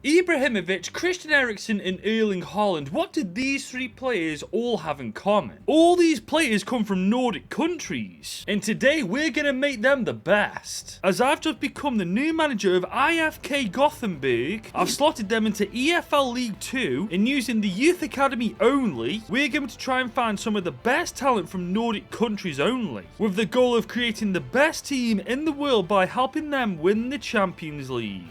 Ibrahimovic, Christian Eriksen and Erling Haaland, what did these three players all have in common? All these players come from Nordic countries, and today we're going to make them the best. As I've just become the new manager of IFK Gothenburg, I've slotted them into EFL League 2, and using the youth academy only, we're going to try and find some of the best talent from Nordic countries only, with the goal of creating the best team in the world by helping them win the Champions League.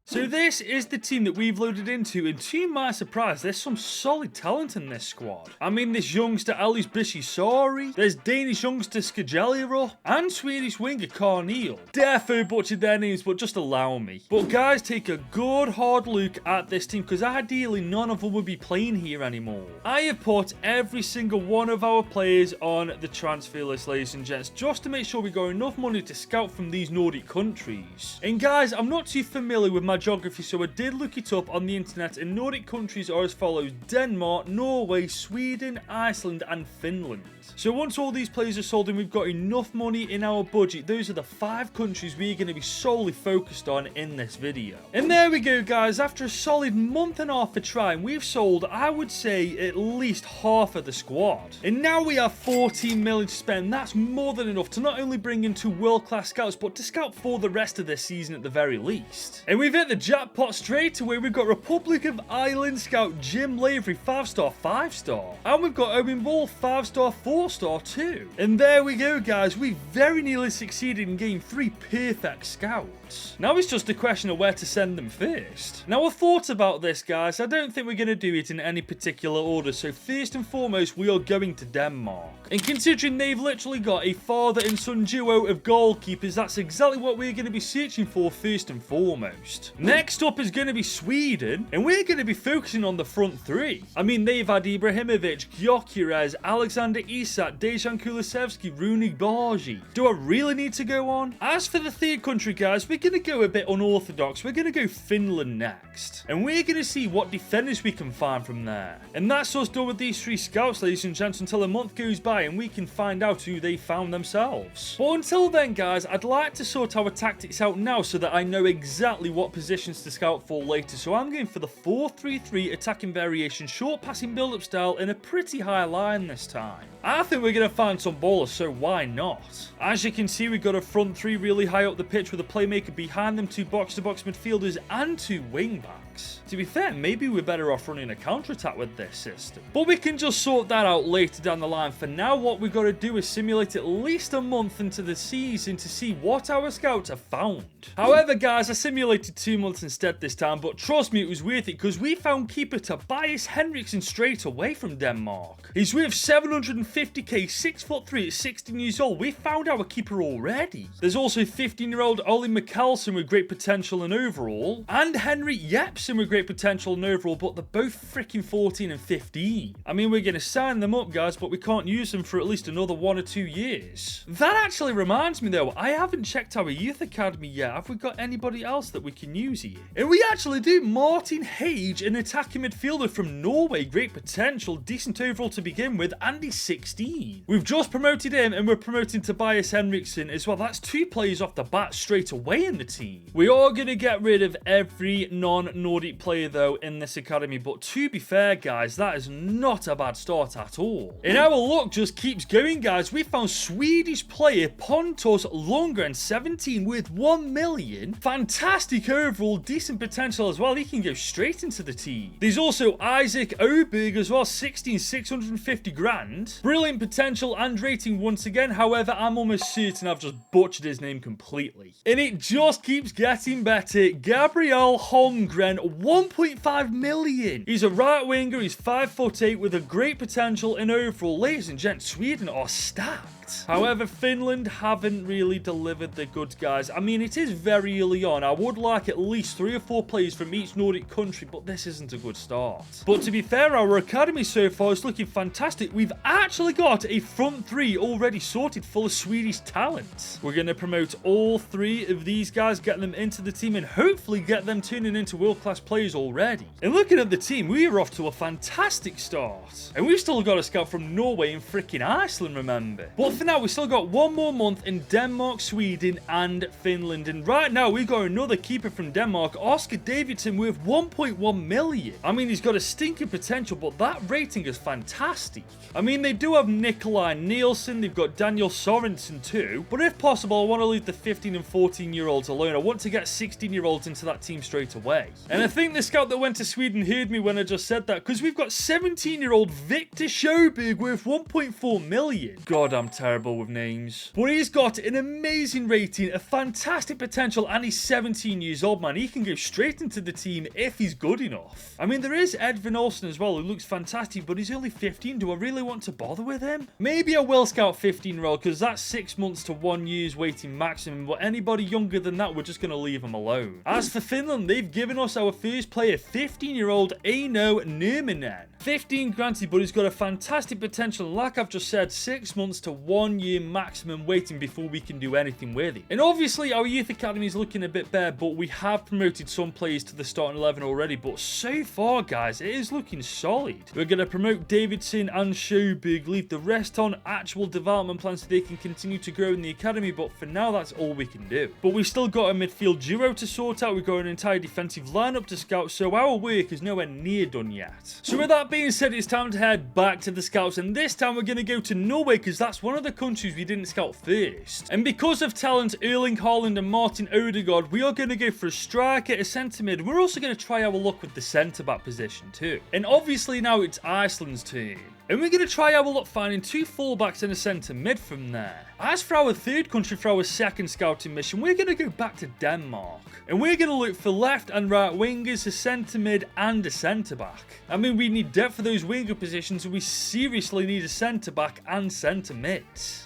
So this is the team that we've loaded into, and to my surprise, there's some solid talent in this squad. I mean, there's youngster Alice Bishisari, there's Danish youngster Skajaliro, and Swedish winger Carneal. Defo butchered their names, but just allow me. But guys, take a good hard look at this team, because ideally none of them would be playing here anymore. I have put every single one of our players on the transfer list, ladies and gents, just to make sure we got enough money to scout from these Nordic countries. And guys, I'm not too familiar with my geography, so I did look it up on the internet, and Nordic countries are as follows: Denmark, Norway, Sweden, Iceland and Finland. So once all these players are sold and we've got enough money in our budget, those are the 5 countries we're going to be solely focused on in this video. And there we go guys, after a solid month and a half of trying, we've sold, I would say, at least half of the squad. And now we have 14 million to spend. That's more than enough to not only bring in 2 world-class scouts, but to scout for the rest of this season at the very least. And we've hit the jackpot straight away. We've got Republic of Ireland scout Jim Lavery, 5-star, 5-star. And we've got Owen Wolf, 5-star, 4-star too. And there we go guys, we very nearly succeeded in getting 3 perfect scouts. Now it's just a question of where to send them first. Now I thought about this guys, I don't think we're going to do it in any particular order, so first and foremost we are going to Denmark. And considering they've literally got a father and son duo of goalkeepers, that's exactly what we're going to be searching for first and foremost. Next up is going to be Sweden, and we're going to be focusing on the front 3. I mean, they've had Ibrahimovic, Gyökeres, Alexander Isak, Dejan Kulusevski, Runig Bargi. Do I really need to go on? As for the third country guys, we're going to go a bit unorthodox. We're going to go Finland next, and we're going to see what defenders we can find from there. And that's us done with these 3 scouts, ladies and gents, until a month goes by and we can find out who they found themselves. But until then guys, I'd like to sort our tactics out now so that I know exactly what positions to scout for later. So I'm going for the 4-3-3 attacking variation, short passing build-up style, and a pretty high line this time. I think we're going to find some ballers, so why not? As you can see, we've got a front 3 really high up the pitch with a playmaker behind them, 2 box-to-box midfielders and 2 wing-backs. To be fair, maybe we're better off running a counter-attack with this system, but we can just sort that out later down the line. For now, what we've got to do is simulate at least a month into the season to see what our scouts have found. However guys, I simulated 2 months instead this time, but trust me, it was worth it because we found keeper Tobias Henriksen straight away from Denmark. He's worth 750k, 6'3" at 16 years old. We found our keeper already. There's also 15-year-old Ollie Mikkelsen with great potential and overall, and Henrik Jepsen with great potential and overall, but they're both freaking 14 and 15. I mean, we're going to sign them up guys, but we can't use them for at least another 1 or 2 years. That actually reminds me though, I haven't checked our youth academy yet. Have we got anybody else that we can use here? And we actually do. Martin Hage, an attacking midfielder from Norway, great potential, decent overall to begin with, and he's 16. We've just promoted him, and we're promoting Tobias Henriksen as well. That's 2 players off the bat straight away in the team. We are going to get rid of every non-Nordic player though in this academy, but to be fair guys, that is not a bad start at all. And our luck just keeps going guys. We found Swedish player Pontus Lundgren, 17 with 1 million. Fantastic overall, decent potential as well. He can go straight into the team. There's also Isaac Oberg as well, 16, 650 grand. Brilliant potential and rating once again. However, I'm almost certain I've just butchered his name completely. And it just keeps getting better. Gabriel Holmgren, 1.5 million. He's a right winger. He's 5'8" with a great potential and overall. Ladies and gents, Sweden are stacked. However, Finland haven't really delivered the goods, guys. I mean, it is very early on. I would like at least 3 or 4 players from each Nordic country, but this isn't a good start. But to be fair, our academy so far is looking fantastic. We've actually got a front 3 already sorted full of Swedish talent. We're going to promote all 3 of these guys, get them into the team, and hopefully get them turning into world-class players already. And looking at the team, we are off to a fantastic start. And we've still got a scout from Norway and freaking Iceland, remember. But for now, we still got one more month in Denmark, Sweden, and Finland. And right now, we got another keeper from Denmark, Oscar Davidson, with 1.1 million. I mean, he's got a stinking potential, but that rating is fantastic. I mean, they do have Nikolai Nielsen, they've got Daniel Sorensen too, but if possible, I want to leave the 15 and 14-year-olds alone. I want to get 16-year-olds into that team straight away. And I think the scout that went to Sweden heard me when I just said that, because we've got 17-year-old Victor Sjöberg with 1.4 million. God, I'm terrible with names. But he's got an amazing rating, a fantastic potential, and he's 17 years old, man. He can go straight into the team if he's good enough. I mean, there is Edvin Olsen as well, who looks fantastic, but he's only 15. Do I really want to bother with him? Maybe I will scout 15-year-old, because that's 6 months to 1 year's waiting maximum, but anybody younger than that, we're just going to leave him alone. As for Finland, they've given us our first player, 15-year-old Aino Nurminen. 15 granted, but he's got a fantastic potential. Like I've just said, 6 months to 1 year maximum waiting before we can do anything with it. And obviously, our youth academy is looking a bit bare, but we have promoted some players to the starting 11 already. But so far, guys, it is looking solid. We're going to promote Davidson and Sjöberg, leave the rest on actual development plans so they can continue to grow in the academy. But for now, that's all we can do. But we've still got a midfield duo to sort out. We've got an entire defensive lineup to scout, so our work is nowhere near done yet. So with that being said, it's time to head back to the scouts, and this time we're going to go to Norway because that's one of the countries we didn't scout first. And because of talent, Erling Haaland and Martin Odegaard, we are going to go for a striker, a centre mid. We're also going to try our luck with the centre back position too. And obviously now it's Iceland's turn. And we're going to try our luck finding 2 fullbacks and a centre mid from there. As for our third country for our second scouting mission, we're going to go back to Denmark. And we're going to look for left and right wingers, a centre mid and a centre back. I mean, we need depth for those winger positions, so we seriously need a centre back and centre mid.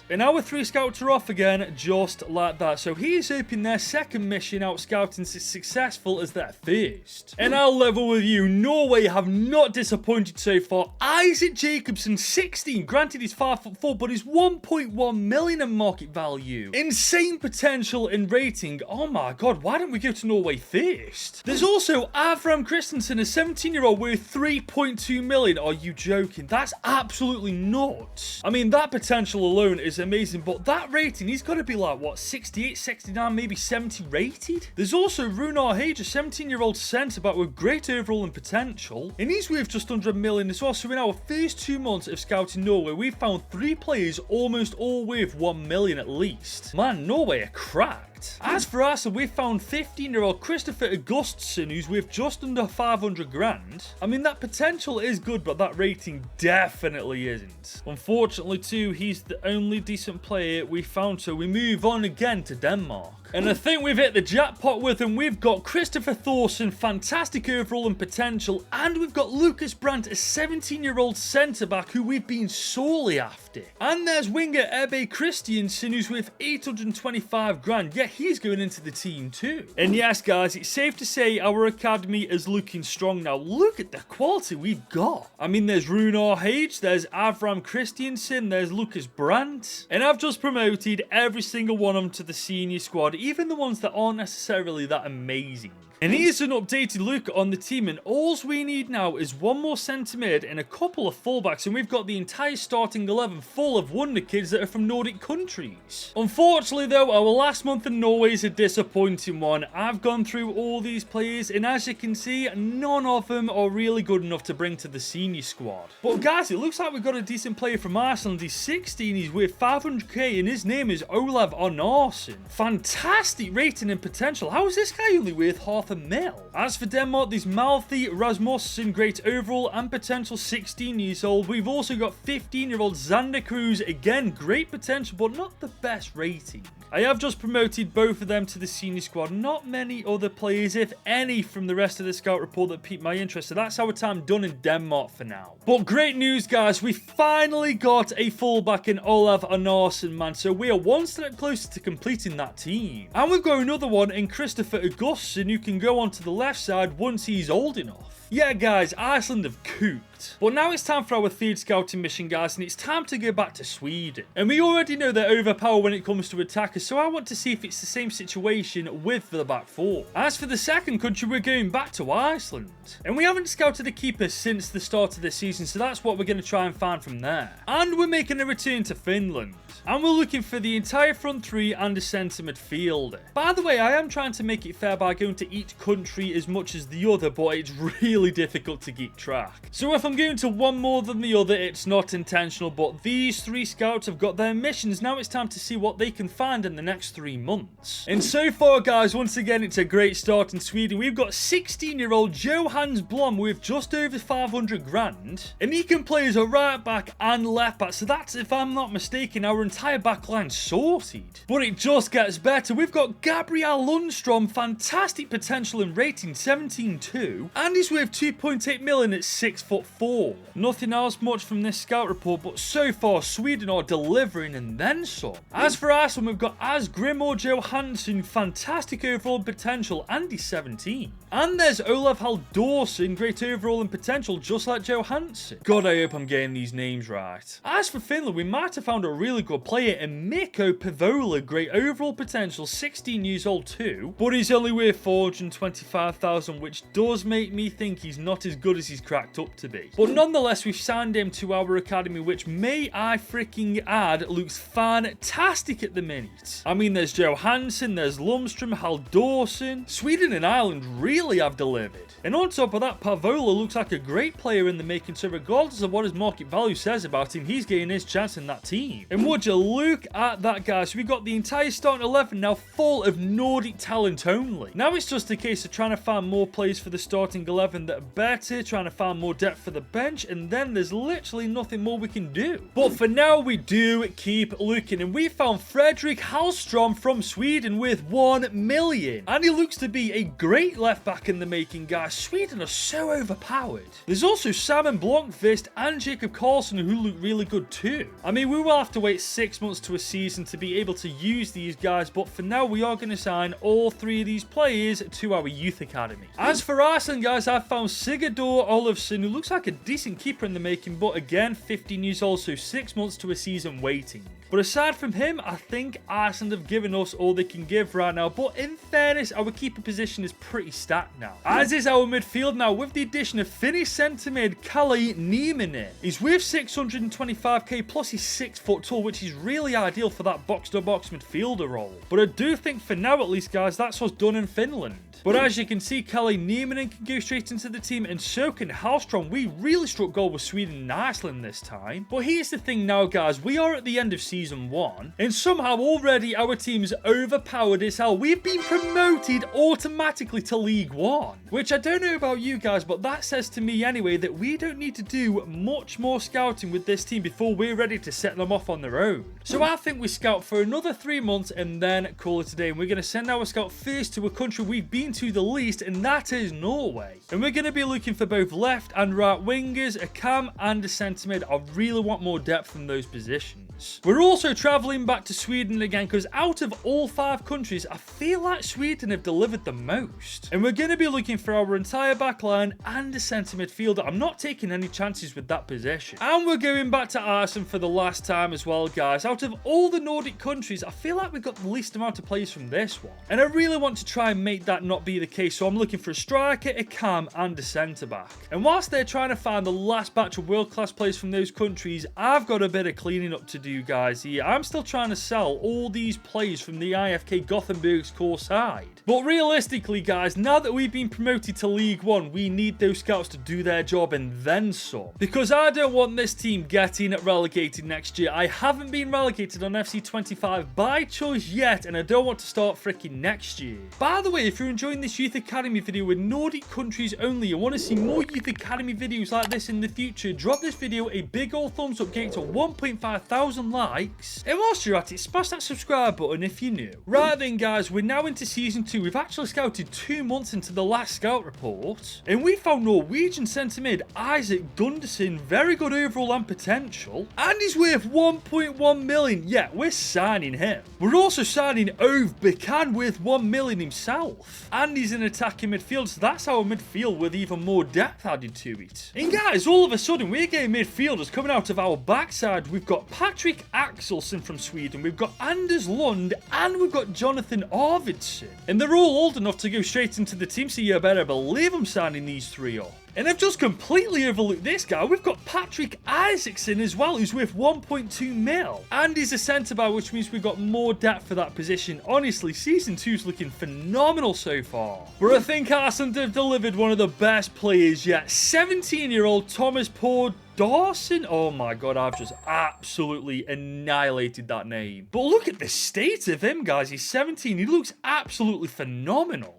And our 3 scouts are off again, just like that. So here's hoping their second mission out scouting is as successful as their first. And I'll level with you, Norway have not disappointed so far. Isaac Jacobson, 16. Granted, he's 5'4", but he's 1.1 million in market value. Insane potential in rating. Oh my god, why don't we go to Norway first? There's also Avram Christensen, a 17-year-old worth 3.2 million. Are you joking? That's absolutely nuts. I mean, that potential alone is amazing, but that rating, he's got to be like, what, 68, 69, maybe 70 rated? There's also Runar Hage, a 17-year-old centre-back with great overall and potential, and he's worth just under 1 million as well. So in our first 2 months of scouting Norway, we've found 3 players almost all worth 1 million at least. Man, Norway are cracked. As for us, we've found 15-year-old Christopher Augustsson, who's worth just under 500 grand. I mean, that potential is good, but that rating definitely isn't. Unfortunately, too, he's the only decent player we found, so we move on again to Denmark. And I think we've hit the jackpot with him. We've got Christopher Thorson, fantastic overall and potential, and we've got Lucas Brandt, a 17-year-old centre-back who we've been sorely after. And there's winger Ebbe Christiansen, who's worth 825 grand. Yeah, he's going into the team too. And yes, guys, it's safe to say our academy is looking strong now. Look at the quality we've got. I mean, there's Runar Hage, there's Avram Christiansen, there's Lucas Brandt, and I've just promoted every single one of them to the senior squad, even the ones that aren't necessarily that amazing. And here's an updated look on the team, and all we need now is one more centre mid and a couple of fullbacks, and we've got the entire starting 11 full of wonder kids that are from Nordic countries. Unfortunately though, our last month in Norway is a disappointing one. I've gone through all these players, and as you can see, none of them are really good enough to bring to the senior squad. But guys, it looks like we've got a decent player from Iceland. He's 16, he's worth 500k, and his name is Olav Arnarsson. Fantastic rating and potential. How is this guy only worth half a mil? As for Denmark, there's Malthy Rasmussen, great overall and potential, 16 years old. We've also got 15-year-old Xander Cruz, again, great potential, but not the best rating. I have just promoted both of them to the senior squad. Not many other players, if any, from the rest of the scout report that piqued my interest. So that's our time done in Denmark for now. But great news, guys. We finally got a fullback in Olav Arnarsson, man. So we are one step closer to completing that team. And we've got another one in Christopher Augustsson, who can go onto the left side once he's old enough. Yeah, guys, Iceland have cooked. that. But now it's time for our third scouting mission, guys, and it's time to go back to Sweden. And we already know they're overpowered when it comes to attackers, so I want to see if it's the same situation with the back four. As for the second country, we're going back to Iceland. And we haven't scouted a keeper since the start of the season, so that's what we're going to try and find from there. And we're making a return to Finland. And we're looking for the entire front three and a centre midfielder. By the way, I am trying to make it fair by going to each country as much as the other, but it's really difficult to keep track. So if I'm going to one more than the other, it's not intentional, but these three scouts have got their missions. Now it's time to see what they can find in the next 3 months. And so far, guys, once again, it's a great start in Sweden. We've got 16-year-old Johannes Blom with just over 500 grand. And he can play as a right back and left back. So that's, if I'm not mistaken, our entire backline sorted. But it just gets better. We've got Gabriel Lundstrom, fantastic potential and rating 17.2, and he's worth 2.8 million at 6'4". Nothing else much from this scout report, but so far Sweden are delivering and then some. As for Iceland, we've got Asgrimur Johansson, fantastic overall potential, and he's 17. And there's Olav Halldórsson, great overall and potential, just like Johansson. God, I hope I'm getting these names right. As for Finland, we might have found a really good player in Mikko Pavola, great overall potential, 16 years old too, but he's only worth 425,000, which does make me think he's not as good as he's cracked up to be. But nonetheless, we've signed him to our academy, which, may I freaking add, looks fantastic at the minute. I mean, there's Johansson, there's Lundstrom, Halldórsson. Sweden and Ireland really have delivered. And on top of that, Pavola looks like a great player in the making, so regardless of what his market value says about him, he's getting his chance in that team. And would you look at that, guys? So we got the entire starting 11 now full of Nordic talent only. Now it's just a case of trying to find more players for the starting 11 that are better, trying to find more depth for the bench, and then there's literally nothing more we can do. But for now, we do keep looking, and we found Fredrik Hallström from Sweden with 1 million. And he looks to be a great left back in the making, guys. Sweden are so overpowered. There's also Simon Blomqvist and Jacob Karlsson who look really good too. I mean, we will have to wait 6 months to a season to be able to use these guys, but for now we are going to sign all 3 of these players to our youth academy. As for Iceland, guys, I found Sigurdur Olafsson, who looks like a decent keeper in the making, but again, 15 years old, so 6 months to a season waiting. But aside from him, I think Iceland have given us all they can give right now. But in fairness, our keeper position is pretty stacked now. As is our midfield now, with the addition of Finnish centre mid Kalle Nieminen. He's worth 625k, plus he's 6 foot tall, which is really ideal for that box-to-box midfielder role. But I do think for now, at least, guys, that's what's done in Finland. But as you can see, Kalle Nieminen can go straight into the team, and so can Hallström. We really struck gold with Sweden and Iceland this time. But here's the thing now, guys. We are at the end of Season 1, and somehow already our team's overpowered as hell. We've been promoted automatically to League 1. Which I don't know about you guys, but that says to me anyway that we don't need to do much more scouting with this team before we're ready to set them off on their own. So I think we scout for another 3 months and then call it a day. And we're going to send our scout first to a country we've been to the least, and that is Norway. And we're going to be looking for both left and right wingers, a cam and a centre mid. I really want more depth from those positions. We're also travelling back to Sweden again, because out of all 5 countries, I feel like Sweden have delivered the most. And we're going to be looking for our entire backline and a centre midfielder. I'm not taking any chances with that position. And we're going back to Iceland for the last time as well, guys. Out of all the Nordic countries, I feel like we've got the least amount of players from this one. And I really want to try and make that not be the case, so I'm looking for a striker, a cam, and a centre back. And whilst they're trying to find the last batch of world-class players from those countries, I've got a bit of cleaning up to do, guys, here. I'm still trying to sell all these players from the IFK Gothenburg's core side. But realistically, guys, now that we've been promoted to League 1, we need those scouts to do their job and then some. Because I don't want this team getting relegated next year. I haven't been relegated on FC 25 by choice yet, and I don't want to start freaking next year. By the way, if you're enjoying this Youth Academy video with Nordic countries only and want to see more Youth Academy videos like this in the future, drop this video a big old thumbs up, get it to 1,500 10,000 likes. And whilst you're at it, smash that subscribe button if you're new. Right then, guys, we're now into season 2. We've actually scouted 2 months into the last scout report, and we found Norwegian centre mid Isaac Gunderson, very good overall and potential, and he's worth 1.1 million. Yeah, we're signing him. We're also signing Ove Bekan worth 1 million himself, and he's an attacking midfield, so that's our midfield with even more depth added to it. And guys, all of a sudden we're getting midfielders coming out of our backside. We've got Patrick Axelsson from Sweden, we've got Anders Lund, and we've got Jonathan Arvidsson, and they're all old enough to go straight into the team, so you better believe I'm signing these 3 up. And I've just completely overlooked this guy. We've got Patrick Isaacson as well, who's worth 1.2 mil. And he's a centre-back, which means we've got more depth for that position. Honestly, Season 2's looking phenomenal so far. But I think Arsenal have delivered one of the best players yet. 17-year-old Thomas Paul Dawson. Oh my god, I've just absolutely annihilated that name. But look at the state of him, guys. He's 17. He looks absolutely phenomenal.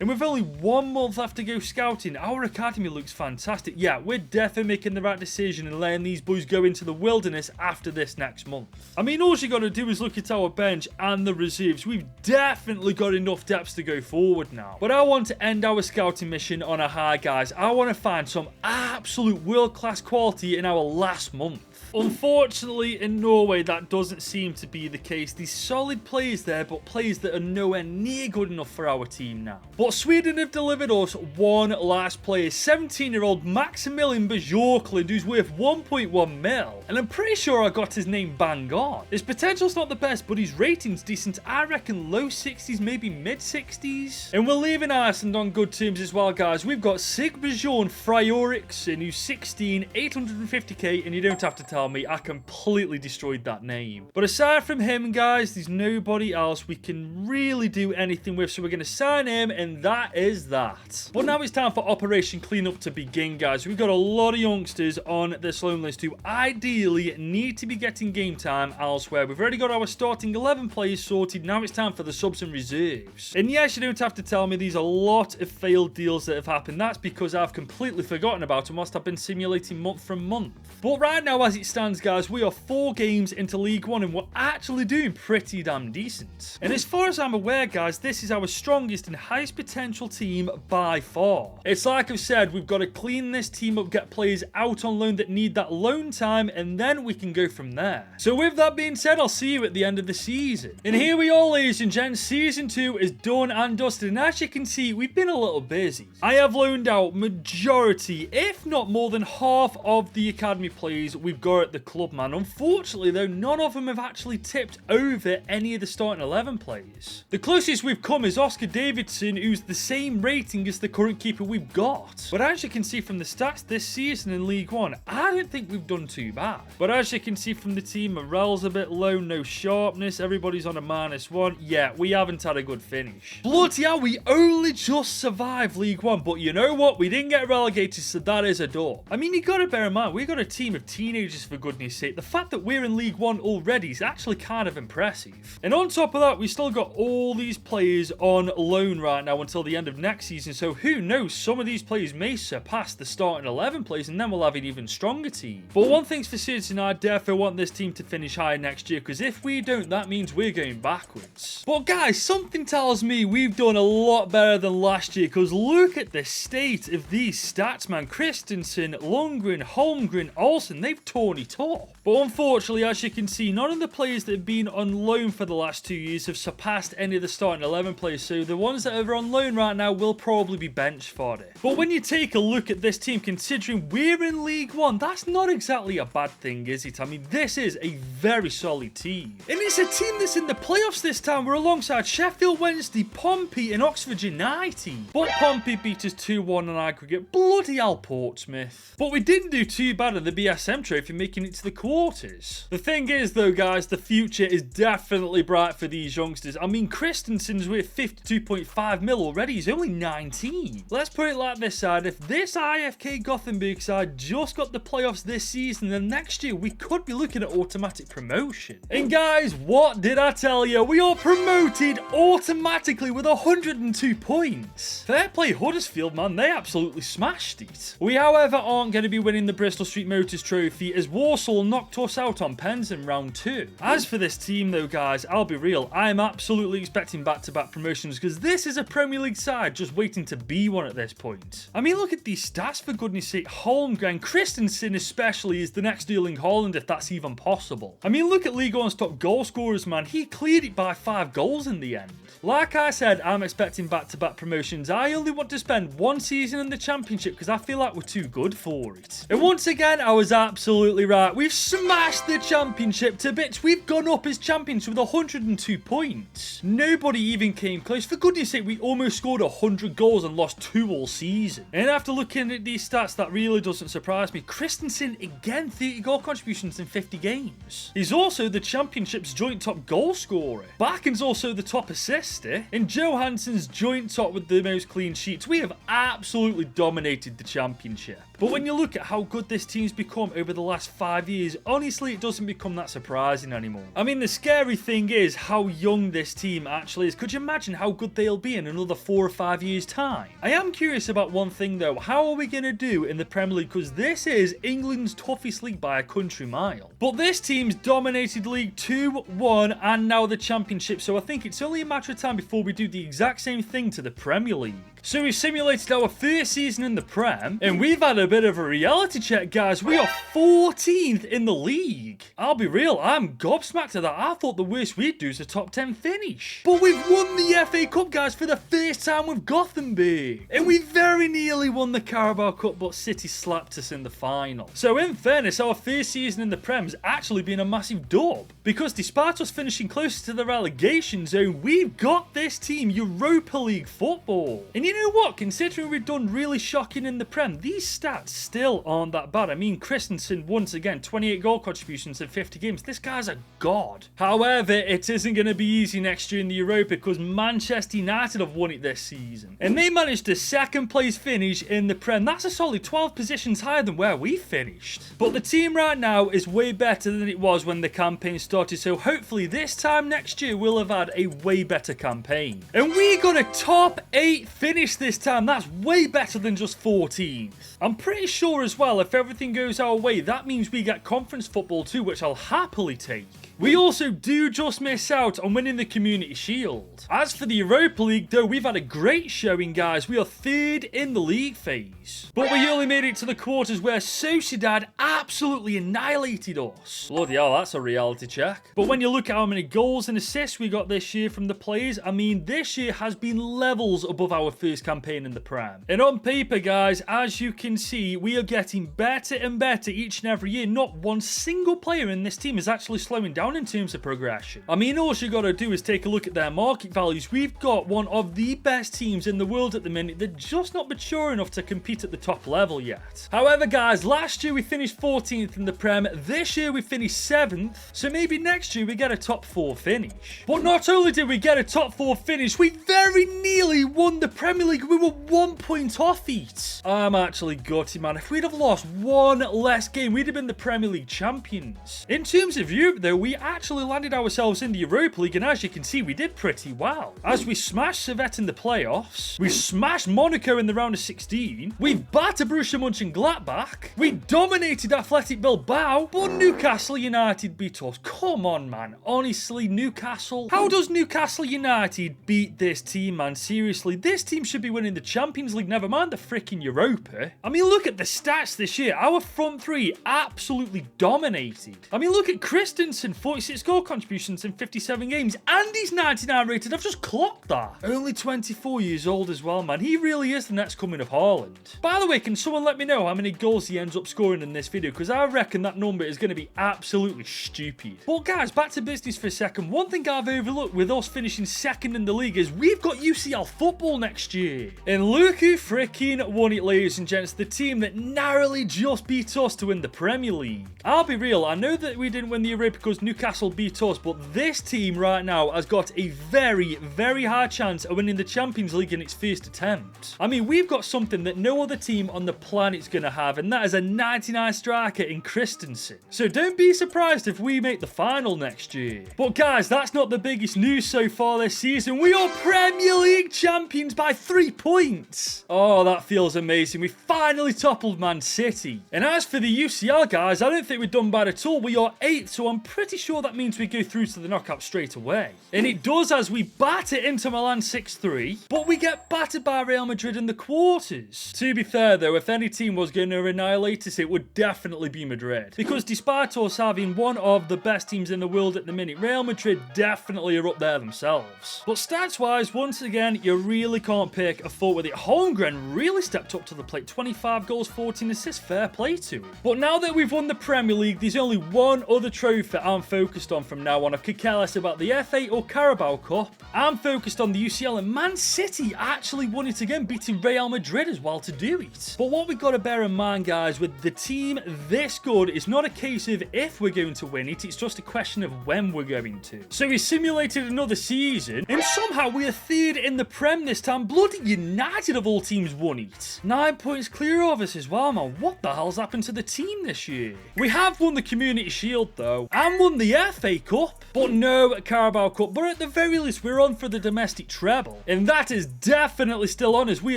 And with only 1 month left to go scouting, our academy looks fantastic. Yeah, we're definitely making the right decision and letting these boys go into the wilderness after this next month. I mean, all you got to do is look at our bench and the reserves. We've definitely got enough depth to go forward now. But I want to end our scouting mission on a high, guys. I want to find some absolute world-class quality in our last month. Unfortunately, in Norway, that doesn't seem to be the case. These solid players there, but players that are nowhere near good enough for our team now. But Sweden have delivered us one last player, 17-year-old Maximilian Bjorklund, who's worth 1.1 mil. And I'm pretty sure I got his name bang on. His potential's not the best, but his rating's decent. I reckon low 60s, maybe mid 60s. And we're leaving Iceland on good terms as well, guys. We've got Sigbjorn Freyriksson, who's 16, 850k, and you don't have to tell me, I completely destroyed that name. But aside from him, guys, there's nobody else we can really do anything with, so we're going to sign him, and that is that. But now it's time for Operation Cleanup to begin, guys. We've got a lot of youngsters on this loan list who ideally need to be getting game time elsewhere. We've already got our starting 11 players sorted. Now it's time for the subs and reserves. And yes, you don't have to tell me, there's a lot of failed deals that have happened. That's because I've completely forgotten about them whilst I've been simulating month from month. But right now, as it stands, guys, we are 4 games into League One and we're actually doing pretty damn decent. And as far as I'm aware, guys, this is our strongest and highest potential team by far. It's like I've said, we've got to clean this team up, get players out on loan that need that loan time, and then we can go from there. So with that being said, I'll see you at the end of the season. And here we are, ladies and gents, Season 2 is done and dusted, and as you can see, we've been a little busy. I have loaned out majority, if not more than half of the academy players we've got at the club, man. Unfortunately, though, none of them have actually tipped over any of the starting 11 players. The closest we've come is Oscar Davidson, who's the same rating as the current keeper we've got. But as you can see from the stats this season in League One, I don't think we've done too bad. But as you can see from the team, morale's a bit low, no sharpness, everybody's on a -1. Yeah, we haven't had a good finish. Bloody hell, we only just survived League One, but you know what? We didn't get relegated, so that is a door. I mean, you gotta bear in mind, we got a team of teenagers, for goodness sake. The fact that we're in League One already is actually kind of impressive. And on top of that, we still got all these players on loan right now until the end of next season, so who knows, some of these players may surpass the starting 11 players, and then we'll have an even stronger team. But one thing's for certain, I definitely want this team to finish higher next year, because if we don't, that means we're going backwards. But guys, something tells me we've done a lot better than last year, because look at the state of these stats, man. Christensen, Lundgren, Holmgren, Olsen, they've torn it up. But unfortunately, as you can see, none of the players that have been on loan for the last 2 years have surpassed any of the starting 11 players, so the ones that are on loan right now will probably be bench fodder. But when you take a look at this team, considering we're in League One, that's not exactly a bad thing, is it? I mean, this is a very solid team. And it's a team that's in the playoffs this time. We're alongside Sheffield Wednesday, Pompey and Oxford United. But Pompey beat us 2-1 on aggregate. Bloody hell, Portsmouth. But we didn't do too bad in the BSM trophy, making it to the quarters. The thing is, though, guys, the future is definitely bright for these youngsters. I mean, Christensen's worth 52.5 mil already. He's only 19. Let's put it like this side. If this IFK Gothenburg side just got the playoffs this season, then next year we could be looking at automatic promotion. And guys, what did I tell you? We are promoted automatically with 102 points. Fair play Huddersfield, man. They absolutely smashed it. We, however, aren't going to be winning the Bristol Street Motors Trophy, as Warsaw knocked knocked us out on pens in round 2. As for this team though, guys, I'll be real, I'm absolutely expecting back-to-back promotions because this is a Premier League side just waiting to be one at this point. I mean, look at these stats for goodness sake. Holmgren, Christensen especially is the next Erling Haaland if that's even possible. I mean, look at Ligue 1's top goal scorers, man. He cleared it by 5 goals in the end. Like I said, I'm expecting back-to-back promotions. I only want to spend 1 season in the Championship because I feel like we're too good for it. And once again, I was absolutely right. We've smashed the Championship to bits. We've gone up as champions with 102 points. Nobody even came close. For goodness sake, we almost scored 100 goals and lost 2 all season. And after looking at these stats, that really doesn't surprise me. Christensen, again, 30 goal contributions in 50 games. He's also the Championship's joint top goal scorer. Bacon's also the top assister. And Johansson's joint top with the most clean sheets. We have absolutely dominated the Championship. But when you look at how good this team's become over the last 5 years, honestly, it doesn't become that surprising anymore. I mean, the scary thing is how young this team actually is. Could you imagine how good they'll be in another 4 or 5 years' time? I am curious about one thing, though. How are we going to do in the Premier League? Because this is England's toughest league by a country mile. But this team's dominated League 2, 1, and now the Championship. So I think it's only a matter of time before we do the exact same thing to the Premier League. So we've simulated our first season in the Prem, and we've had a bit of a reality check, guys. We are 14th in the league. I'll be real, I'm gobsmacked at that. I thought the worst we'd do is a top 10 finish. But we've won the FA Cup, guys, for the first time with Gothenburg. And we very nearly won the Carabao Cup, but City slapped us in the final. So in fairness, our first season in the Prem's actually been a massive dub. Because despite us finishing closer to the relegation zone, we've got this team Europa League football. And you know what? Considering we've done really shocking in the Prem, these stats still aren't that bad. I mean, Christensen, once again, 28 goal contributions in 50 games. This guy's a god. However, it isn't going to be easy next year in the Europa because Manchester United have won it this season. And they managed a 2nd place finish in the Prem. That's a solid 12 positions higher than where we finished. But the team right now is way better than it was when the campaign started. So hopefully this time next year, we'll have had a way better campaign. And we got a top 8 finish this time. That's way better than just 14th. I'm pretty sure as well, if everything goes our way, that means we get conference football too, which I'll happily take. We also do just miss out on winning the Community Shield. As for the Europa League, though, we've had a great showing, guys. We are 3rd in the league phase. But we only made it to the quarters where Sociedad absolutely annihilated us. Bloody hell, that's a reality check. But when you look at how many goals and assists we got this year from the players, I mean, this year has been levels above our first campaign in the Prem. And on paper, guys, as you can see, we are getting better and better each and every year. Not one single player in this team is actually slowing down in terms of progression. I mean, all you got to do is take a look at their market values. We've got one of the best teams in the world at the minute. They're just not mature enough to compete at the top level yet. However, guys, last year we finished 14th in the Prem. This year we finished 7th. So maybe next year we get a top 4 finish. But not only did we get a top 4 finish, we very nearly won the Premier League. We were 1 point off it. I'm actually gutted, man. If we'd have lost 1 less game, we'd have been the Premier League champions. In terms of Europe, though, we actually landed ourselves in the Europa League, and as you can see, we did pretty well. As we smashed Servette in the playoffs, we smashed Monaco in the round of 16, we battered Borussia Mönchengladbach, we dominated Athletic Bilbao, but Newcastle United beat us. Come on, man. Honestly, Newcastle. How does Newcastle United beat this team, man? Seriously, this team should be winning the Champions League, never mind the freaking Europa. I mean, look at the stats this year. Our front three absolutely dominated. I mean, look at Christensen, 46 goal contributions in 57 games, and he's 99 rated. I've just clocked that. Only 24 years old as well, man. He really is the next coming of Haaland. By the way, can someone let me know how many goals he ends up scoring in this video? Because I reckon that number is going to be absolutely stupid. But guys, back to business for a second. One thing I've overlooked with us finishing 2nd in the league is we've got UCL football next year. And look who freaking won it, ladies and gents. The team that narrowly just beat us to win the Premier League. I'll be real, I know that we didn't win the Europa because Newcastle beat us, but this team right now has got a very, very high chance of winning the Champions League in its first attempt. I mean, we've got something that no other team on the planet's going to have, and that is a 99 striker in Christensen. So don't be surprised if we make the final next year. But guys, that's not the biggest news so far this season. We are Premier League champions by 3 points. Oh, that feels amazing. We finally toppled Man City. And as for the UCL, guys, I don't think we're done bad at all. We are 8th, so I'm pretty sure that means we go through to the knockout straight away. And it does as we batter Inter Milan 6-3, but we get battered by Real Madrid in the quarters. To be fair though, if any team was going to annihilate us, it would definitely be Madrid. Because despite us having one of the best teams in the world at the minute, Real Madrid definitely are up there themselves. But stats-wise, once again, you really can't pick a fault with it. Holmgren really stepped up to the plate. 25 goals, 14 assists, fair play to him. But now that we've won the Premier League, there's only one other trophy I'm focused on from now on. I could care less about the FA or Carabao Cup. I'm focused on the UCL, and Man City actually won it again, beating Real Madrid as well to do it. But what we've got to bear in mind, guys, with the team this good, it's not a case of if we're going to win it, it's just a question of when we're going to. So we simulated another season, and somehow we are third in the Prem this time. Bloody United of all teams won it. 9 points clear of us as well, man. What the hell's happened to the team this year? We have won the Community Shield, though, and won the FA Cup, but no Carabao Cup. But at the very least, we're on for the domestic treble, and that is definitely still on us. We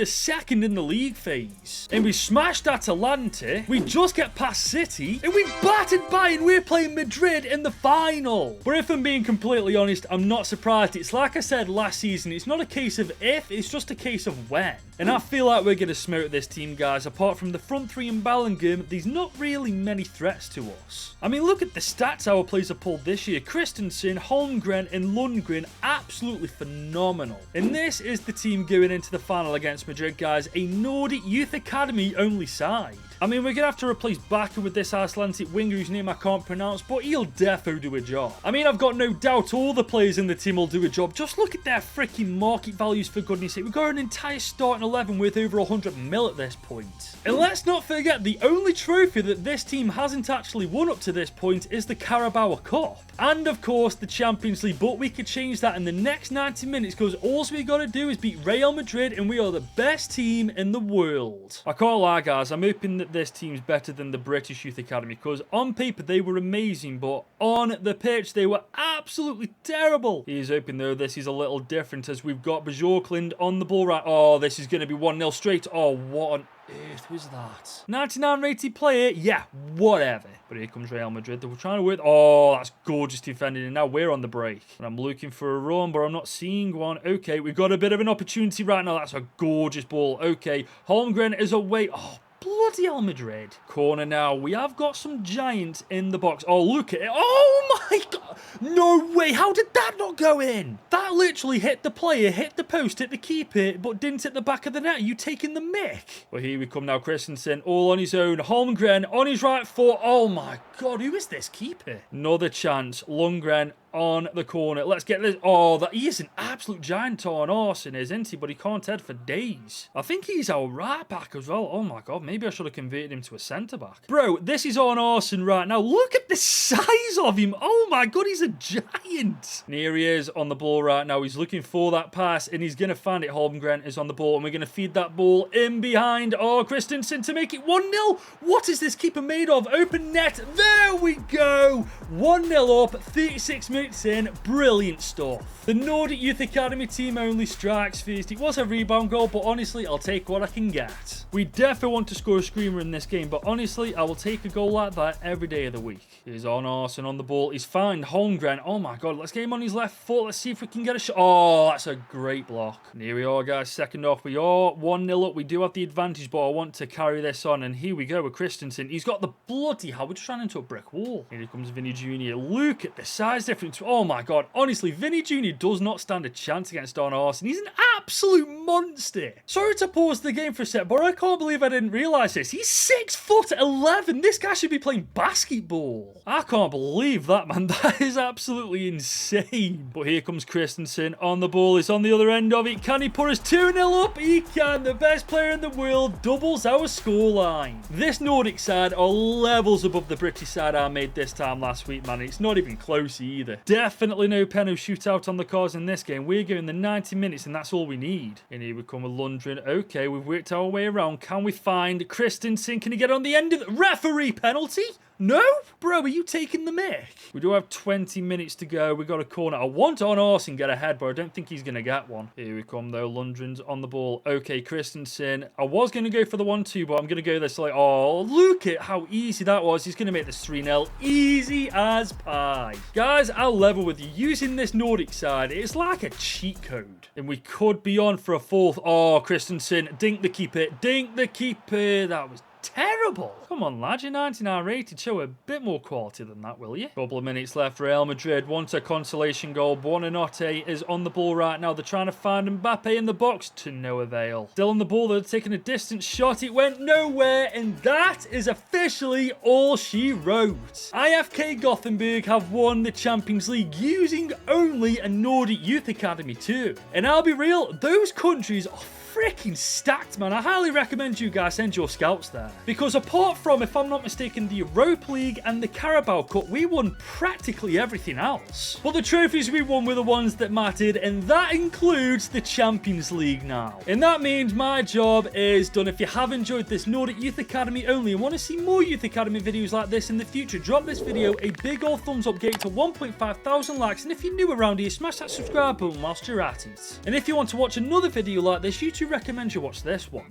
are second in the league phase, and we smashed Atalanta. We just get past City, and we battered Bayern. We're playing Madrid in the final. But if I'm being completely honest, I'm not surprised. It's like I said last season, it's not a case of if, it's just a case of when. And I feel like we're going to smoke this team, guys. Apart from the front three in Bellingham, there's not really many threats to us. I mean, look at the stats our players have pulled this year. Christensen, Holmgren and Lundgren, absolutely phenomenal. And this is the team going into the final against Madrid, guys. A Nordic Youth Academy only side. I mean, we're going to have to replace Bakker with this Icelandic winger whose name I can't pronounce, but he'll defo do a job. I mean, I've got no doubt all the players in the team will do a job. Just look at their freaking market values, for goodness sake. We've got an entire starting 11 worth over 100 mil at this point. And let's not forget, the only trophy that this team hasn't actually won up to this point is the Carabao Cup. And of course, the Champions League, but we could change that in the next 90 minutes because all we got to do is beat Real Madrid and we are the best team in the world. I can't lie, guys, I'm hoping that this team's better than the British Youth Academy because on paper they were amazing, but on the pitch they were absolutely terrible. He's hoping though this is a little different as we've got Bjorklund on the ball right. Oh, this is going to be 1-0 straight. Oh, what on earth was that? 99 rated player? Yeah, whatever. But here comes Real Madrid. They were trying to work. Oh, that's gorgeous defending. And now we're on the break. And I'm looking for a run, but I'm not seeing one. Okay, we've got a bit of an opportunity right now. That's a gorgeous ball. Okay, Holmgren is away. Oh, bloody hell, Madrid. Corner now. We have got some giants in the box. Oh, look at it. Oh, my God. No way. How did that not go in? That literally hit the player, hit the post, hit the keeper, but didn't hit the back of the net. Are you taking the mick? Well, here we come now. Christensen all on his own. Holmgren on his right foot. Oh, my God. Who is this keeper? Another chance. Lundgren on the corner. Let's get this. Oh, that he is an absolute giant on Arsenal, isn't he? But he can't head for days. I think he's our right back as well. Oh my God, maybe I should have converted him to a centre back. Bro, this is on Arsenal right now. Look at the size of him. Oh my God, he's a giant. And here he is on the ball right now. He's looking for that pass and he's going to find it. Holmgren is on the ball and we're going to feed that ball in behind. Oh, Christensen to make it 1-0. What is this keeper made of? Open net. There we go. 1-0 up, 36 minutes in. Brilliant stuff. The Nordic Youth Academy team only strikes first. It was a rebound goal, but honestly, I'll take what I can get. We definitely want to score a screamer in this game, but honestly, I will take a goal like that every day of the week. He's on Arsenal on the ball. He's found Holmgren. Oh my God, let's get him on his left foot. Let's see if we can get a shot. Oh, that's a great block. And here we are, guys. Second off. We are 1-0 up. We do have the advantage, but I want to carry this on. And here we go with Christensen. He's got the bloody hell. We're just running into a brick wall. Here comes Vinny Jr. Look at the size difference. don't. Oh my god. Honestly, Vinny Jr. does not stand a chance against Don Arson. He's an absolute monster. Sorry to pause the game for a sec, but I can't believe I didn't realise this. He's 6'11". This guy should be playing basketball. I can't believe that, man. That is absolutely insane. But here comes Christensen on the ball. It's on the other end of it. Can he put us 2-0 up? He can. The best player in the world doubles our scoreline. This Nordic side are levels above the British side I made this time last week, man. It's not even close either. Definitely no penalty shootout on the cards in this game. We're going the 90 minutes and that's all we need. And here we come with Lundgren. Okay, we've worked our way around. Can we find Christensen? Can he get on the end of the referee penalty? No? Bro, are you taking the mick? We do have 20 minutes to go. We got a corner. I want on Arson get ahead, but I don't think he's going to get one. Here we come, though. Lundgren's on the ball. Okay, Christensen. I was going to go for the 1-2, but I'm going to go this like, oh, look at how easy that was. He's going to make this 3-0. Easy as pie. Guys, I'll level with you. Using this Nordic side, it's like a cheat code. And we could be on for a fourth. Oh, Christensen. Dink the keeper. Dink the keeper. That was terrible. Come on, lad, you're 99 rated. Show a bit more quality than that, will you? Couple of minutes left. Real Madrid want a consolation goal. Buonanotte is on the ball right now. They're trying to find Mbappe in the box to no avail. Still on the ball. They're taking a distant shot. It went nowhere, and that is officially all she wrote. IFK Gothenburg have won the Champions League using only a Nordic youth academy too. And I'll be real, those countries are freaking stacked, man. I highly recommend you guys send your scouts there. Because apart from, if I'm not mistaken, the Europa League and the Carabao Cup, we won practically everything else. But the trophies we won were the ones that mattered, and that includes the Champions League now. And that means my job is done. If you have enjoyed this Nordic Youth Academy only and want to see more Youth Academy videos like this in the future, drop this video a big old thumbs up, get it to 1,500 likes, and if you're new around here, smash that subscribe button whilst you're at it. And if you want to watch another video like this, YouTube recommend you watch this one.